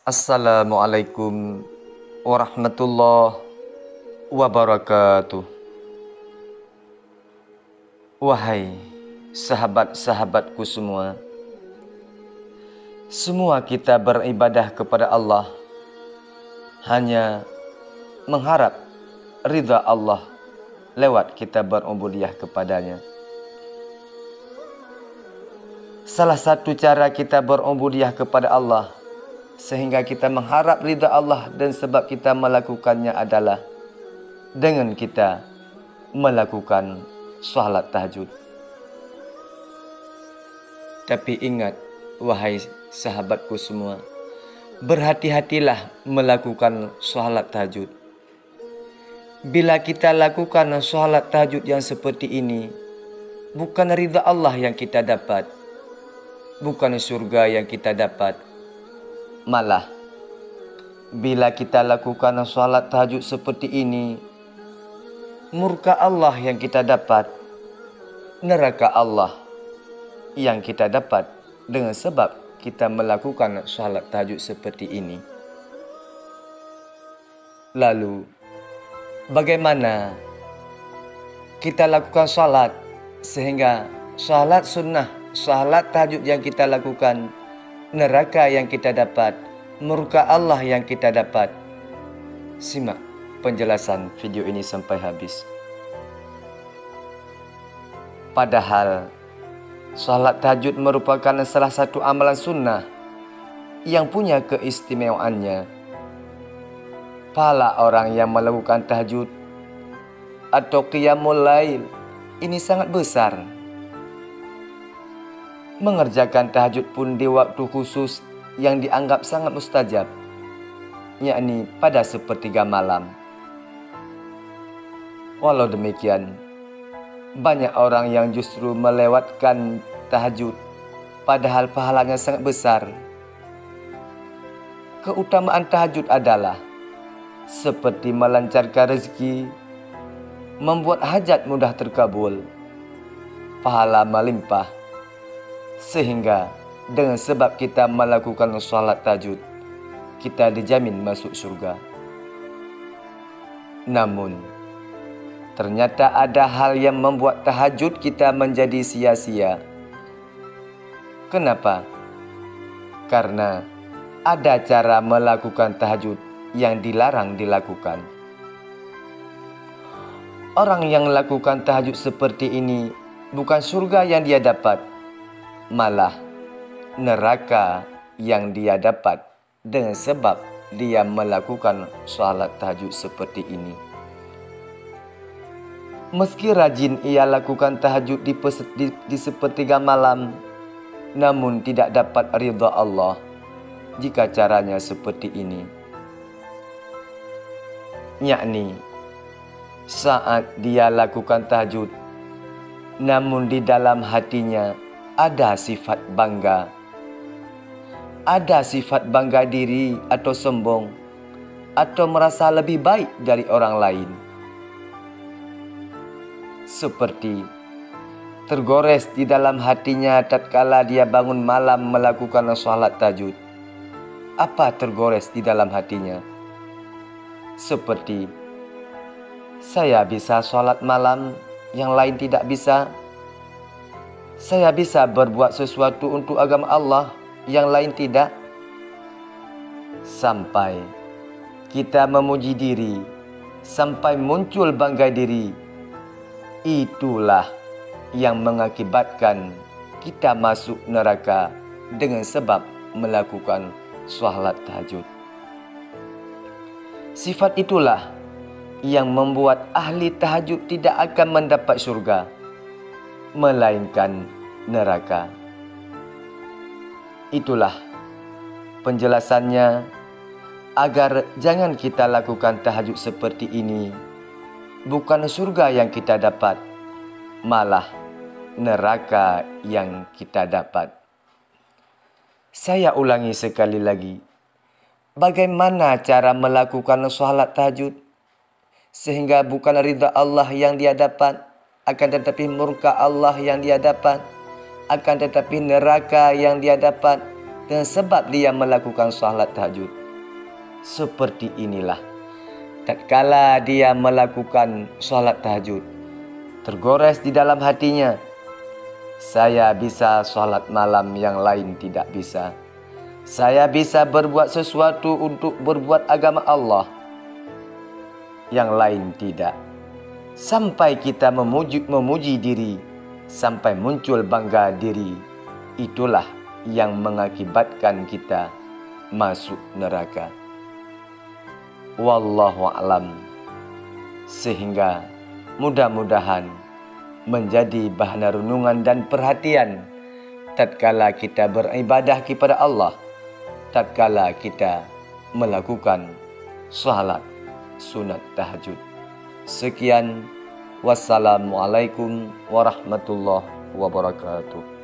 Assalamualaikum warahmatullahi wabarakatuh. Wahai sahabat-sahabatku semua, kita beribadah kepada Allah hanya mengharap ridha Allah lewat kita berubudiyah kepadanya. Salah satu cara kita berubudiyah kepada Allah sehingga kita mengharap ridha Allah dan sebab kita melakukannya adalah dengan kita melakukan salat tahajud. Tapi ingat, wahai sahabatku semua, berhati-hatilah melakukan salat tahajud. Bila kita lakukan salat tahajud yang seperti ini, bukan ridha Allah yang kita dapat, bukan surga yang kita dapat. Malah, bila kita lakukan salat tahajud seperti ini, murka Allah yang kita dapat, neraka Allah yang kita dapat dengan sebab kita melakukan salat tahajud seperti ini. Lalu, bagaimana kita lakukan salat sehingga salat sunnah, salat tahajud yang kita lakukan, neraka yang kita dapat, murka Allah yang kita dapat? Simak penjelasan video ini sampai habis. Padahal salat tahajud merupakan salah satu amalan sunnah yang punya keistimewaannya. Pahala orang yang melakukan tahajud atau qiyamul lail ini sangat besar. Mengerjakan tahajud pun di waktu khusus yang dianggap sangat mustajab, yakni pada sepertiga malam. Walau demikian, banyak orang yang justru melewatkan tahajud padahal pahalanya sangat besar. Keutamaan tahajud adalah seperti melancarkan rezeki, membuat hajat mudah terkabul, pahala melimpah. Sehingga dengan sebab kita melakukan salat tahajud, kita dijamin masuk surga. Namun, ternyata ada hal yang membuat tahajud kita menjadi sia-sia. Kenapa? Karena ada cara melakukan tahajud yang dilarang dilakukan. Orang yang melakukan tahajud seperti ini bukan surga yang dia dapat, malah neraka yang dia dapat dengan sebab dia melakukan salat tahajud seperti ini. Meski rajin ia lakukan tahajud di sepertiga malam, namun tidak dapat ridha Allah jika caranya seperti ini. Yakni, saat dia lakukan tahajud, namun di dalam hatinya ada sifat bangga. Ada sifat bangga diri atau sombong, atau merasa lebih baik dari orang lain. Seperti tergores di dalam hatinya tatkala dia bangun malam melakukan salat tahajud. Apa tergores di dalam hatinya? Seperti, saya bisa salat malam, yang lain tidak bisa. Saya bisa berbuat sesuatu untuk agama Allah, yang lain tidak. Sampai kita memuji diri, sampai muncul bangga diri. Itulah yang mengakibatkan kita masuk neraka dengan sebab melakukan salat tahajud. Sifat itulah yang membuat ahli tahajud tidak akan mendapat surga, melainkan neraka. Itulah penjelasannya agar jangan kita lakukan tahajud seperti ini. Bukan surga yang kita dapat, malah neraka yang kita dapat. Saya ulangi sekali lagi. Bagaimana cara melakukan salat tahajud sehingga bukan ridha Allah yang dia dapat, akan tetapi murka Allah yang dia dapat, akan tetapi neraka yang dia dapat? dan sebab dia melakukan solat tahajud. Seperti inilah, tatkala dia melakukan solat tahajud, tergores di dalam hatinya, saya bisa solat malam, yang lain tidak bisa. Saya bisa berbuat sesuatu untuk berbuat agama Allah, yang lain tidak. Sampai kita memuji diri, sampai muncul bangga diri, itulah yang mengakibatkan kita masuk neraka. Wallahu a'lam. Sehingga mudah-mudahan menjadi bahan renungan dan perhatian tatkala kita beribadah kepada Allah, tatkala kita melakukan salat sunat tahajud. Sekian, wassalamualaikum warahmatullahi wabarakatuh.